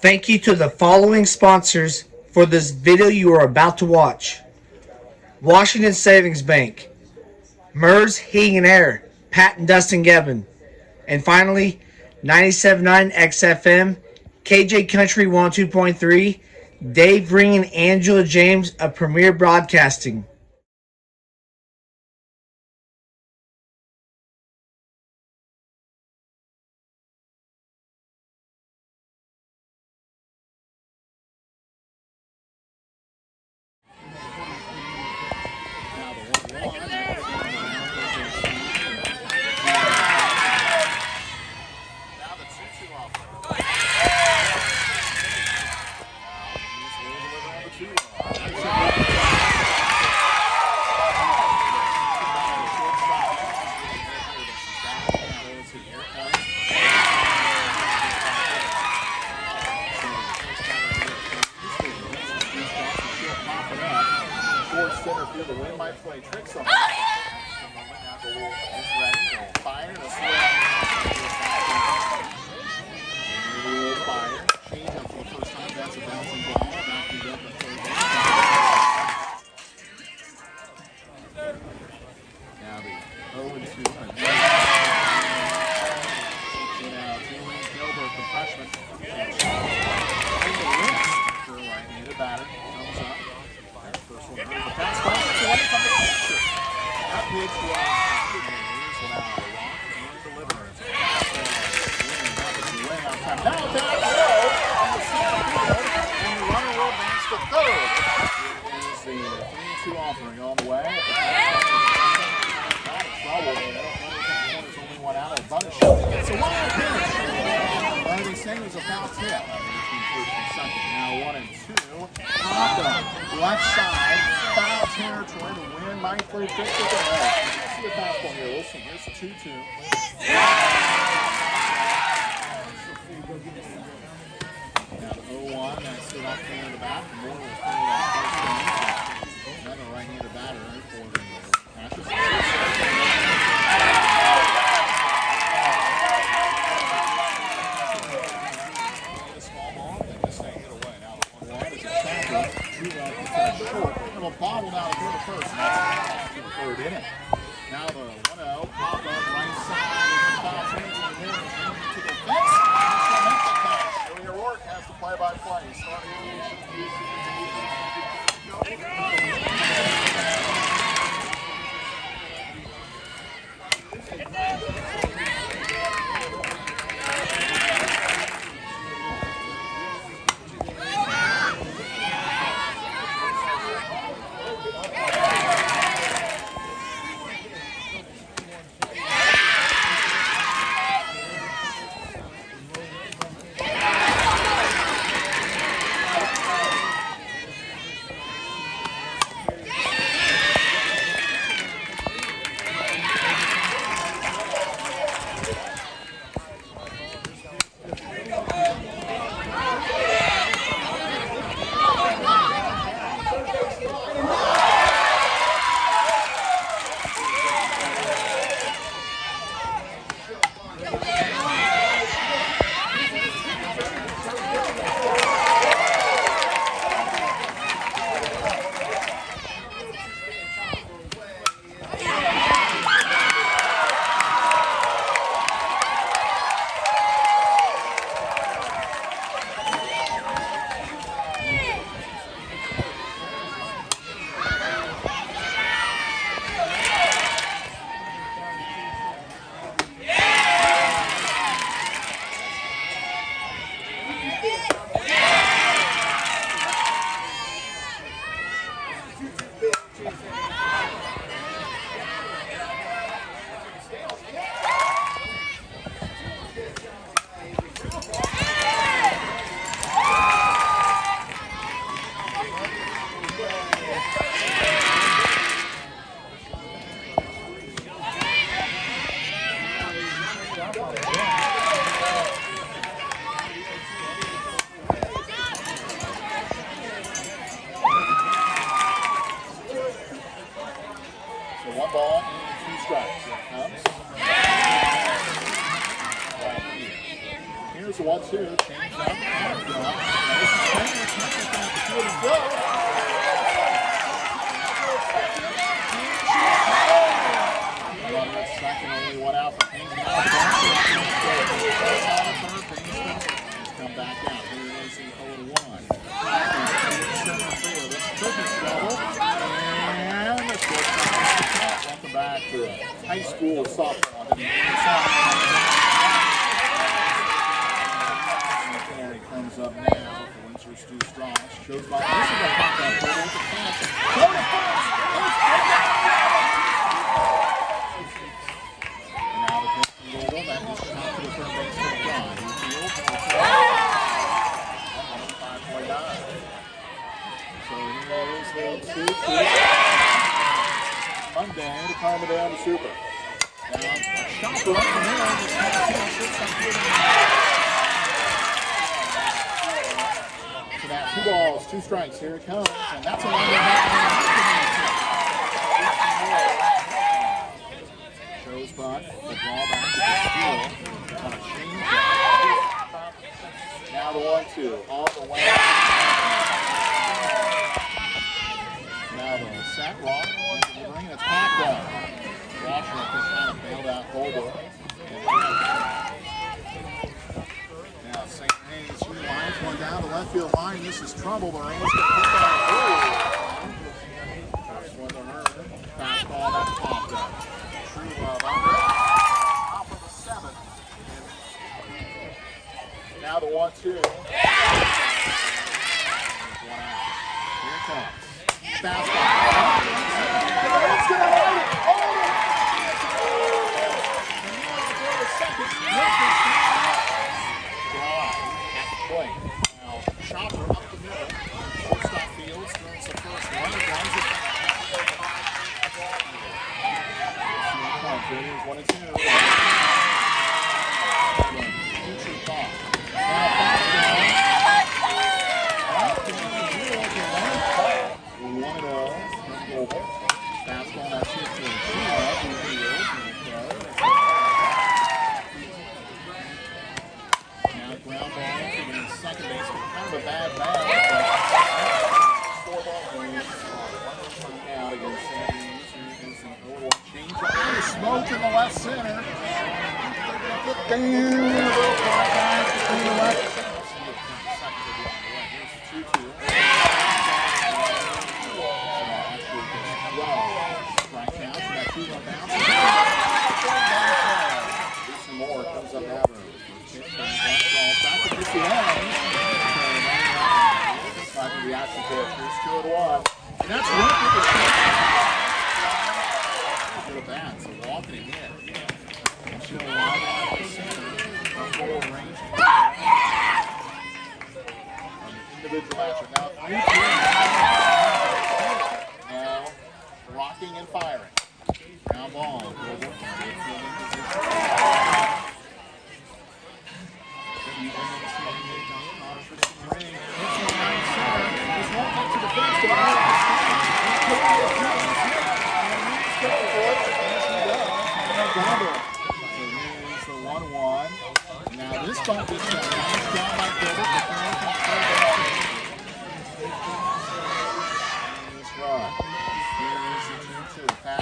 Thank you to the following sponsors for this video you are about to watch. Washington Savings Bank, MERS Heating and Air, Pat and Dustin Gevin, and finally 97.9 XFM, KJ Country 102.3, Dave Ring and Angela James of Premier Broadcasting. Center field, the wind might play tricks on him. Fire and a swing. Fire. Change up for the first time. That's a bouncing ball. Bouncing up the third base. Now the 0-2. Now Julian Gilbert, the freshman. For right-handed batter. Comes up. First one, the fastball, it's away from the catcher. That pitch was now and delivering. Way on time. Now down low on the center field, and the runner will advance to third. It is the 3-2 offering on the way. Not in trouble. There's only one out. Bunnish gets a wild pitch. They say it was a foul tip. Now 1-2. Pop left side, foul territory. The wind might play tricks with the leg. See the fastball here. Listen, here's the 2-2. Now the 0-1. That's stood off in the back. Moore will throw it off first base. Another right-handed batter for the Hatchets. Bobbled out of third to first, and that's the third inning. Now the 1-0, pop up right side, foul change in the middle, to the fence, and she'll make the catch. Joey O'Rourke has the play-by-play. come back out. Here is the 0-1. Center field. That's perfect double. And the short count. Welcome back to high school softball. Carey comes up now for Windsor's too strong. Shows by. This is a pop up. Throw to first. Now the pitch from Louisville. That is shot to the third baseman John. He fields. 5.9. So here is the 2-2. Monday to calm it down to Super. Now a chopper up the middle. This kind of sits up here. So now 2 balls, 2 strikes. Here it comes. And that's a one shows bunt. The ball back to the steal. On a change. Now the 1-2. On the way. Now the set rock. Delivering. It's popped up. Washington just kind of bailed out Holder. Now St. Hayes lines one down the left field line. This is trouble. The Rays can put that. First one to her. Fastball that's popped up. True love under. Top of the 7th. Now the 1-2. One out. Here it comes. Fastball. It's going to hold it. Now, chopper up the middle. Shortstop Fields throws the first one. It runs it. It is 1-2. Future thought. Now, fastball. 1-0. Fastball that's hit to Sheila. Ground ball to the second base, kind of a bad bag, but 4 ball games. Out against St. Louis. Here's the 0-1 change. Smoke in the left center. Damn, a little contact between the left. Here's the 2-2. Strike out, so that 2-1 bounce. Some more comes up that room. Back to the reaction pitch. Here's 2-1. And that's right with the shot. Good at that. So walking it in. And she'll line out the center. Full range. Individual matchup. Now 3-2. Now rocking and firing. Ground ball. Here's the 1-1. Now this bump is down by Gilbert. Here's Rod. Here's the 2-2. Pass.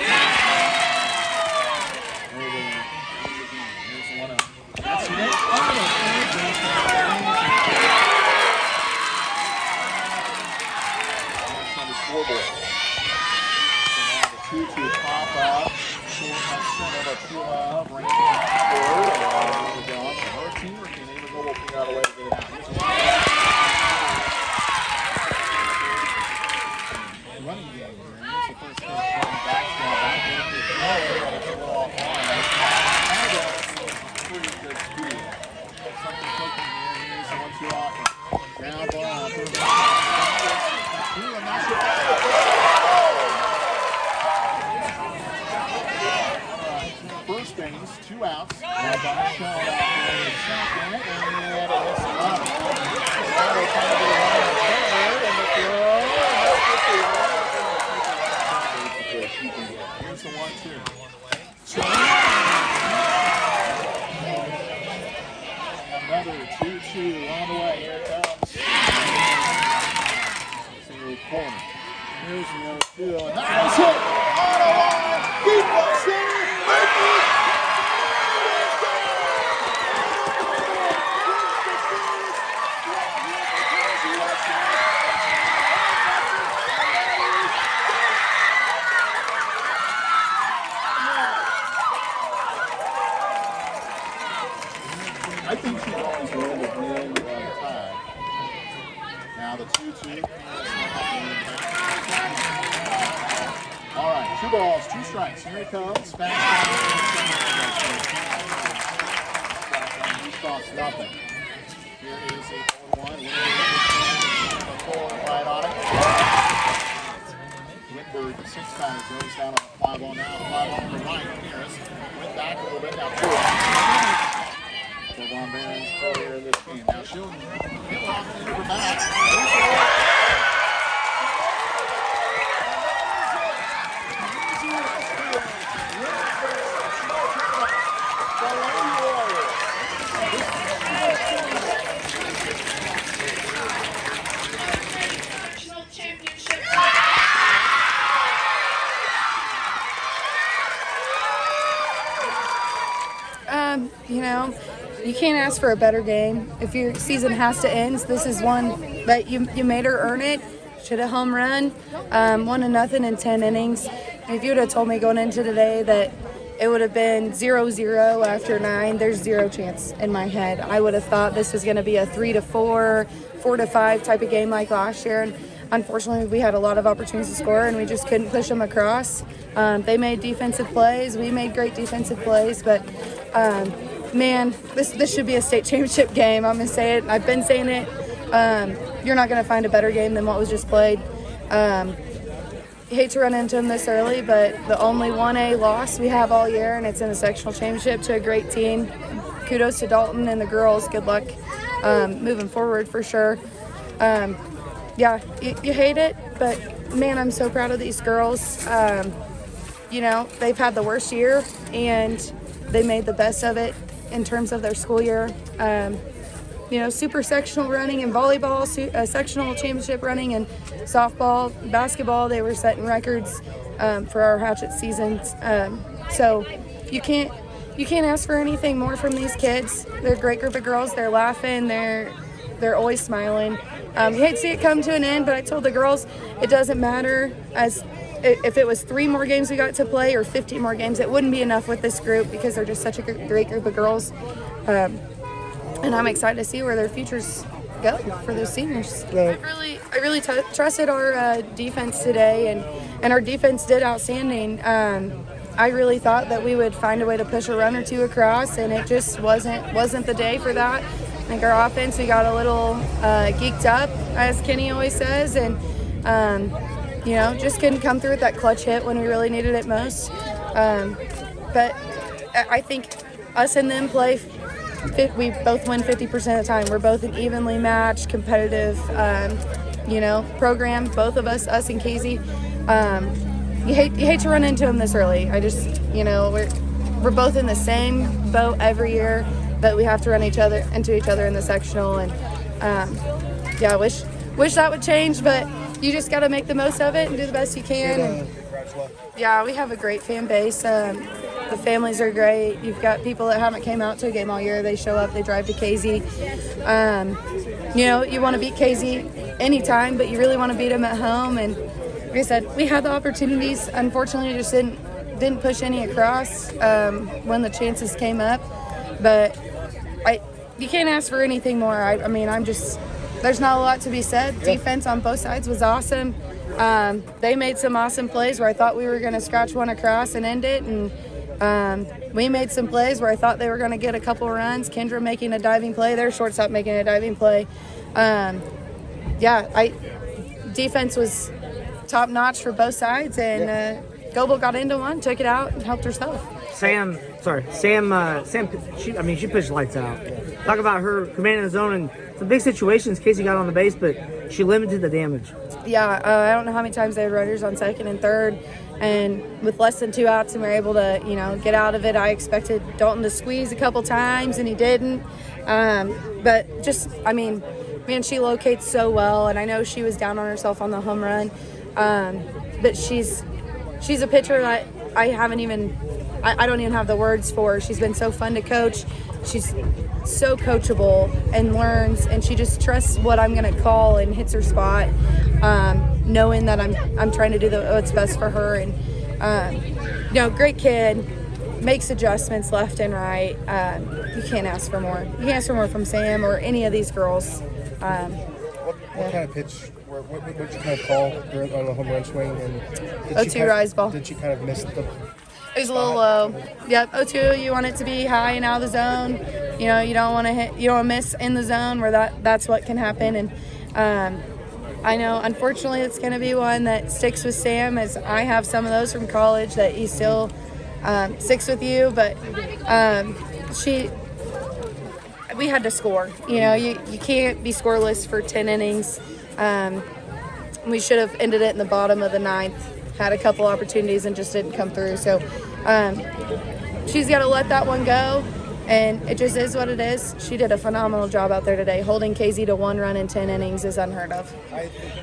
Here's the 1-0. That's Nick. Scoreboard. So now the 2-2 pop up. Short left center, but 2-0. Brings it forward. And down for her team. Or can even go figure out a way to get it out. Here's a running game. Here's the first pitch. Back. Pretty good speed. Something cooking here. Here's the 1-2 offer. Ground ball. First base, 2 outs. Now by Shell out there in second, and it hits him up. Now they're trying to get a run on third, and the throw, here's the 1-2. Another 2-2 on the way. Here it comes. 2-2. All right, 2 balls, 2 strikes. Here he comes. Stops nothing. Here is a 4-1. Right on it. Whitberg, the 6-pounder, goes down on the 5 ball now. 5 ball for Ryan Harris. Went back a little bit now. 4. For Von Barons earlier in this game. Now she'll get off into her back. You know, you can't ask for a better game. If your season has to end, this is one that you made her earn it. Should have home run, 1-0 in 10 innings. If you would have told me going into today that it would have been 0-0 after 9, there's zero chance in my head. I would have thought this was going to be a 3-4, 4-5 type of game like last year. And unfortunately, we had a lot of opportunities to score, and we just couldn't push them across. They made defensive plays. We made great defensive plays, but man, this should be a state championship game. I'm going to say it. I've been saying it. You're not going to find a better game than what was just played. Hate to run into them this early, but the only 1A loss we have all year, and it's in the sectional championship to a great team. Kudos to Dalton and the girls. Good luck moving forward for sure. Yeah, you hate it, but man, I'm so proud of these girls. You know, they've had the worst year, and they made the best of it in terms of their school year. You know, super sectional running and volleyball, sectional championship running and softball, basketball, they were setting records for our Hatchet seasons. So you can't ask for anything more from these kids. They're a great group of girls. They're laughing. They're always smiling. You hate to see it come to an end, but I told the girls it doesn't matter as if it was 3 more games we got to play or 50 more games, it wouldn't be enough with this group because they're just such a great group of girls. And I'm excited to see where their futures go for those seniors. Yeah. I really trusted our defense today, and our defense did outstanding. I really thought that we would find a way to push a run or 2 across, and it just wasn't the day for that. I think our offense, we got a little geeked up, as Kenny always says, and you know, just couldn't come through with that clutch hit when we really needed it most. But I think us and them play. We both win 50% of the time. We're both an evenly matched, competitive, you know, program. Both of us and Casey. You hate to run into them this early. I just, you know, we're both in the same boat every year, but we have to run into each other in the sectional. And yeah, I wish that would change, but you just got to make the most of it and do the best you can. And, yeah, we have a great fan base. The families are great. You've got people that haven't came out to a game all year. They show up, they drive to Casey. You know, you want to beat Casey anytime, but you really want to beat them at home. And like I said, we had the opportunities. Unfortunately, just didn't push any across when the chances came up. But you can't ask for anything more. I mean, there's not a lot to be said. Yeah. Defense on both sides was awesome. They made some awesome plays where I thought we were going to scratch one across and end it. And we made some plays where I thought they were going to get a couple runs. Kendra making a diving play. Their shortstop making a diving play. Defense was top notch for both sides, and Goebel got into one, took it out, and helped herself. Sam, she pushed lights out. Talk about her commanding the zone and some big situations. Casey got on the base, but she limited the damage. Yeah, I don't know how many times they had runners on second and third, and with less than 2 outs, and we were able to, you know, get out of it. I expected Dalton to squeeze a couple times, and he didn't. But just, I mean, man, she locates so well, and I know she was down on herself on the home run. But she's a pitcher that I don't even have the words for. She's been so fun to coach. She's so coachable and learns, and she just trusts what I'm going to call and hits her spot, knowing that I'm trying to do what's best for her. And you know, great kid, makes adjustments left and right. You can't ask for more. You can't ask for more from Sam or any of these girls. Well, What kind of pitch? What did you kind of call on the home run swing? And did 0-2 rise ball. Did she kind of miss the? It was a little low. Yep, 0-2. You want it to be high and out of the zone. You know, you don't want to hit. You don't want to miss in the zone where that's what can happen. And I know, unfortunately, it's going to be one that sticks with Sam, as I have some of those from college that he still sticks with you. But we had to score. You know, you can't be scoreless for 10 innings. We should have ended it in the bottom of the ninth. Had a couple opportunities and just didn't come through. So she's got to let that one go, and it just is what it is. She did a phenomenal job out there today. Holding Casey to 1 run in 10 innings is unheard of.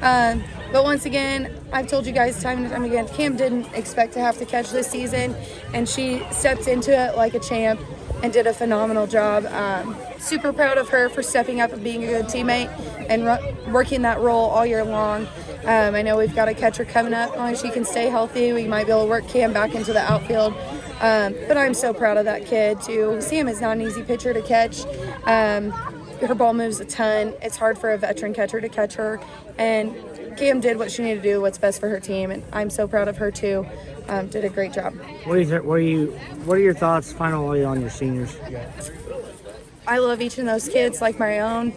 But once again, I've told you guys time and time again, Cam didn't expect to have to catch this season, and she stepped into it like a champ and did a phenomenal job. Super proud of her for stepping up and being a good teammate and working that role all year long. I know we've got a catcher coming up. As long as she can stay healthy, we might be able to work Cam back into the outfield. But I'm so proud of that kid, too. Sam is not an easy pitcher to catch. Her ball moves a ton. It's hard for a veteran catcher to catch her. And Cam did what she needed to do, what's best for her team. And I'm so proud of her, too. Did a great job. What are your thoughts finally on your seniors? I love each of those kids like my own.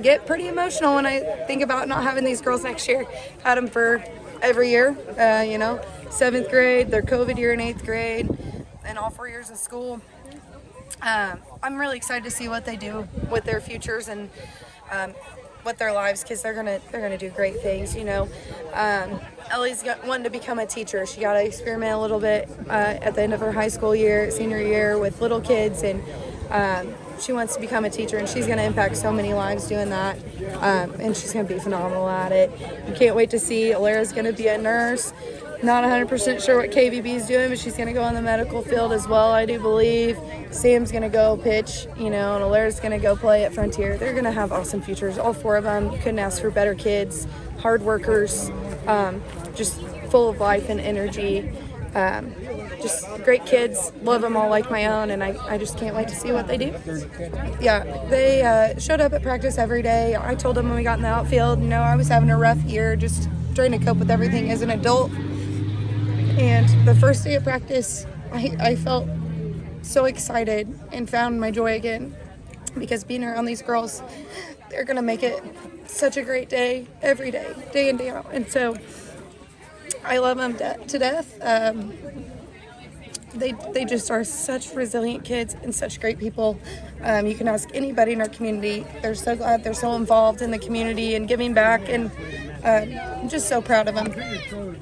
Get pretty emotional when I think about not having these girls next year. Had them for every year, 7th grade, their COVID year in 8th grade, and all 4 years of school. I'm really excited to see what they do with their futures and with their lives, because they're gonna do great things. Ellie's wanting to become a teacher. She got to experiment a little bit at the end of her high school year, senior year, with little kids, and she wants to become a teacher, and she's going to impact so many lives doing that, and she's going to be phenomenal at it. You can't wait to see. Alara's going to be a nurse. Not 100% sure what KVB is doing, but she's going to go in the medical field as well, I do believe. Sam's going to go pitch, and Alara's going to go play at Frontier. They're going to have awesome futures, all 4 of them. You couldn't ask for better kids, hard workers, just full of life and energy. Just great kids, love them all like my own, and I just can't wait to see what they do. Yeah, they showed up at practice every day. I told them when we got in the outfield, I was having a rough year, just trying to cope with everything as an adult. And the first day of practice, I felt so excited and found my joy again, because being around these girls, they're going to make it such a great day every day, day in, day out. And so I love them to death. They just are such resilient kids and such great people. You can ask anybody in our community. They're so glad they're so involved in the community and giving back, and I'm just so proud of them.